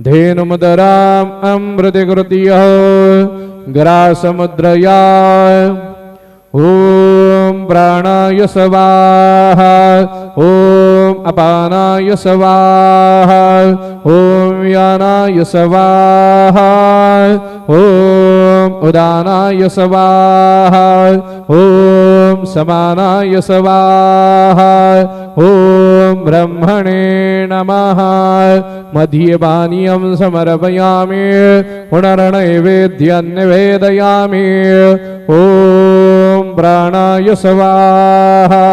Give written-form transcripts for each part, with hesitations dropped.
धेनुमुदराम् अमृतकृत्य ग्रासमुद्रया ॐ प्राणाय स्वाहा ॐ अपानाय स्वाहा ॐ व्यानाय स्वाहा ॐ उदानाय स्वाहा ॐ समानाय स्वाहा ॐ ब्रह्मणे नमः। मध्यपानीयं समर्पयामि पुनर्नैवेद्यं निवेदयामि। ॐ प्राणाय स्वाहा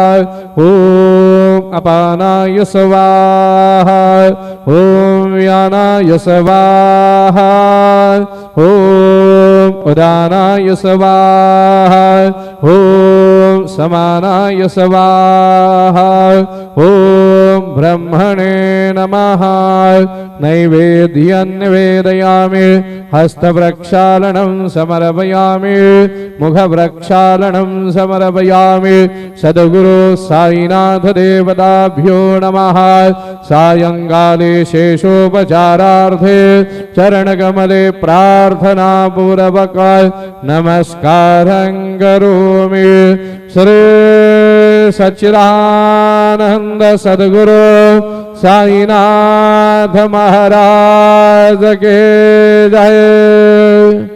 ॐ अपानाय स्वाहा ॐ व्यानाय स्वाहा ॐ उदानाय स्वाहा ॐ समानाय स्वाहा ॐ ब्रह्मणे नमः। नैवेद्यं निवेदयामि हस्तप्रक्षालनं समर्पयामि मुखप्रक्षालनं समर्पयामि। सद्गुरु साईनाथ देवताभ्यो नमः। सायंकाले शेषोपचारार्थे चरणकमले प्रार्थना पूर्वक नमस्कारं करोमि। श्री सच्चिदानंद सद्गुरु साईनाथ महाराज के जय।